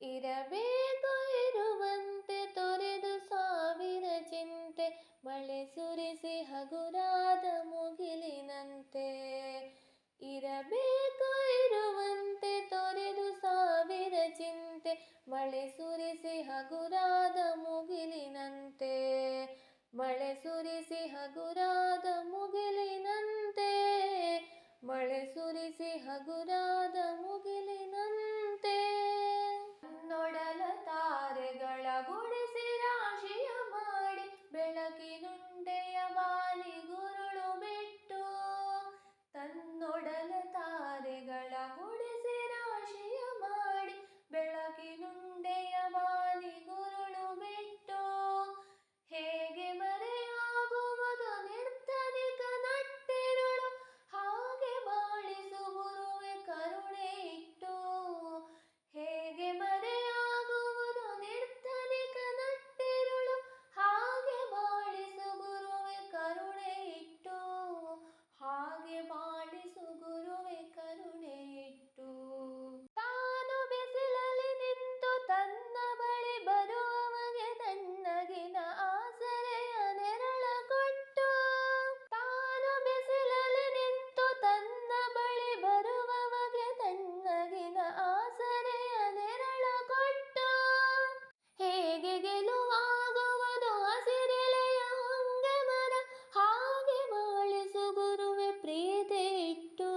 ಇರಬೇಕು ಇರುವಂತೆ ತೊರೆದು ಸಾವಿರ ಚಿಂತೆ, ಮಳೆ ಸುರಿಸಿ ಹಗುರಾದ ಮುಗಿಲಿನಂತೆ. ಇರಬೇಕು ಇರುವಂತೆ ತೊರೆದು ಸಾವಿರ ಚಿಂತೆ, ಮಳೆ ಸುರಿಸಿ ಹಗುರಾದ ಮುಗಿಲಿನಂತೆ. ಮಳೆ ಸುರಿಸಿ ಹಗುರಾದ ಮುಗಿಲಿನಂತೆ, ಮಳೆ ಸುರಿಸಿ ಹಗುರಾದ ಮುಗಿಲಿನಂತೆ. ನನ್ನೊಡಲ ತಾರೆಗಳ ಗುಡಿಸಿ ರಾಶಿಯ ಮಾಡಿ, ಬೆಳಕಿನುಂಡೆಯ ವಾಲಿ ಗುರುಳು ಬಿಟ್ಟು. ತನ್ನೊಡಲ ತಾರೆಗಳ ಗುಡಿಸಿ ರಾಶಿಯ ಮಾಡಿ, ಬೆಳಕಿನುಂಡೆಯ ವಾಲಿ ಗುರುಳು ಬಿಟ್ಟು. ಹೇಗೆ ಮರೆಯಾಗುವುದು ನಿರ್ಧನಿಕ ನಟ್ಟಿರುಳು, ಹಾಗೆ ಬಾಳಿಸು ಗುರುವೆ ಕರುಣೆ ಇಟ್ಟು. ಹೇಗೆ ಮರೆಯಾಗುವುದು ನಿರ್ಧನಿಕ ನಟ್ಟಿರುಳು, ಹಾಗೆ ಬಾಳಿಸು ಗುರುವೆ ಕರುಣೆ ಇಟ್ಟು. ಹಾಗೆ ಬಾಳಿಸು ಗುರುವೆ ಕರುಣೆ ಇಟ್ಟು. ತಾನು ಬಿಸಿಲಲ್ಲಿ ನಿಂತು ತನ್ನ ಬಳಿ ಬರುವವಗೆ ತಣ್ಣಗಿನ ಆಸರೆಯ ನೆರಳ ಕೊಟ್ಟು. ತಾನು ಬಿಸಿಲಲ್ಲಿ ನಿಂತು ತನ್ನ ಬಳಿ ಬರುವವಗೆ ತಣ್ಣಗಿನ ಆಸರೆಯ ನೆರಳ ಕೊಟ್ಟು. ಹೇಗೆ ಗೆಲುವಾಗುವುದು ಹಸಿರೆಲೆಯ ಹೊಂಗೆ ಮರ, ಹಾಗೆ ಬಾಳಿಸು ಗುರುವೆ ಪ್ರೀತಿ ಇಟ್ಟು.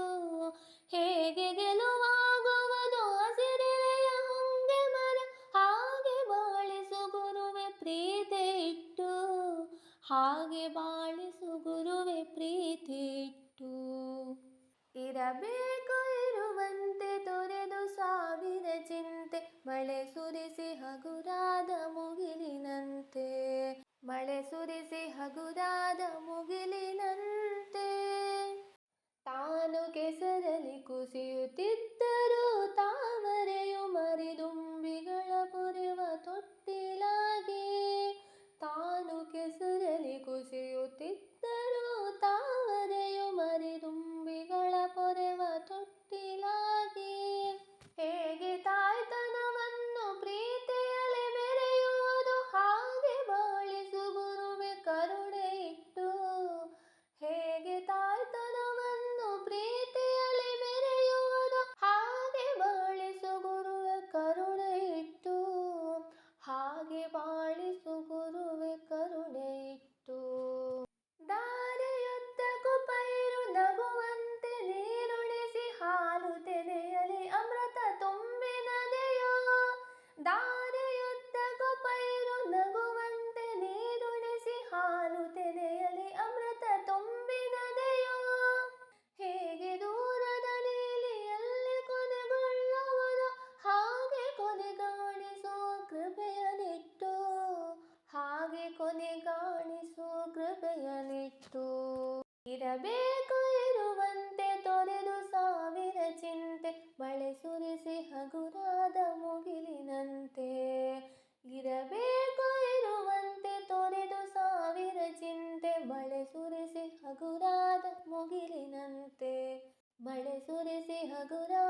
ಹೇಗೆ ಗೆಲುವಾಗುವುದು ಹಸಿರೆಲೆಯ ಹೊಂಗೆ ಮರ, ಹಾಗೆ ಬಾಳಿಸು ಗುರುವೆ ಪ್ರೀತಿ ಇಟ್ಟು. ಹಾಗೆ ಬಾಳಿಸು ಗುರುವೆ ಪ್ರೀತಿ ಇಟ್ಟು. ಇರಬೇಕು ಇರುವಂತೆ ತೊರೆದು ಸಾವಿರ ಚಿಂತೆ, ಮಳೆ ಸುರಿಸಿ ಹಗುರಾದ ಮುಗಿಲಿನಂತೆ. ಮಳೆ ಸುರಿಸಿ ಹಗುರಾದ ಮುಗಿಲಿನಂತೆ. ತಾನು ಕೆಸರಲ್ಲಿ ಕುಸಿಯುತ್ತಿದ್ದರೂ ತಾವರೆಯು ಮರಿದುಂಬಿಗಳ ಪೊರೆವ ತೊಟ್ಟಿಲಾಗಿ. ತಾನು ಕೆಸರಲ್ಲಿ ಕುಸಿಯುತ್ತಿದ್ದರೂ ತಾವರೆಯು ಮರಿದುಂಬಿಗಳ ಪೊರೆವ ತೊಟ್ಟಿಲಾಗಿ. ಹೇಗೆ ತಾಯ್ತನವನ್ನು ಪ್ರೀತಿಯಲ್ಲಿ ಮೆರೆಯುವುದು, ಹಾಗೆ ಬಾಳಿಸು ಗುರುವೆ ಕರುಣೆ ಇಟ್ಟು. ಹೇಗೆ ತಾಯ್ತನವನ್ನು ಪ್ರೀತಿಯಲ್ಲಿ ಮೆರೆಯುವುದು, ಹಾಗೆ ಬಾಳಿಸು ಗುರುವೆ ಕರುಣೆ ಇಟ್ಟು. ಹಾಗೆ ಬಾಳಿಸು ಗುರುವೆ ಕರುಣೆ ಇಟ್ಟು. ದಾರಿಯುದ್ದಕ್ಕೂ ಪೈರು ನಗುವಂತೆ ನೀರುಣಿಸಿ, ಹಾಲು ತೆನೆಯಲಿ ಅಮೃತ ತುಂಬಿನದೆಯೋ. ದಾರಿಯುದ್ದಕ್ಕೂ ಪೈರು ನಗುವಂತೆ ನೀರುಣಿಸಿ, ಹಾಲು ತೆನೆಯಲಿ ಅಮೃತ ತುಂಬಿನದೆಯೋ. ಹೇಗೆ ದೂರದ ನೀಲಿಯಲ್ಲಿ ಕೊನೆಗೊಳ್ಳುವುದು, ಹಾಗೆ ಕೊನೆಗಾಣಿಸೋ ಕೃಪೆಯನಿಟ್ಟು. ಹಾಗೆ ಕೊನೆಗಾಣಿಸೋ ಕೃಪೆಯನಿಟ್ಟು. ಇರಬೇಕು ಇರುವಂತೆ ತೊರೆದು ಸಾವಿರ ಚಿಂತೆ, ಮಳೆ ಸುರಿಸಿ ಹಗುರಾದ ಮುಗಿಲಿನಂತೆ. ಇರಬೇಕು ಇರುವಂತೆ ತೊರೆದು ಸಾವಿರ ಚಿಂತೆ, ಮಳೆ ಸುರಿಸಿ ಹಗುರಾದ ಮುಗಿಲಿನಂತೆ. ಮಳೆ ಸುರಿಸಿ ಹಗುರಾದ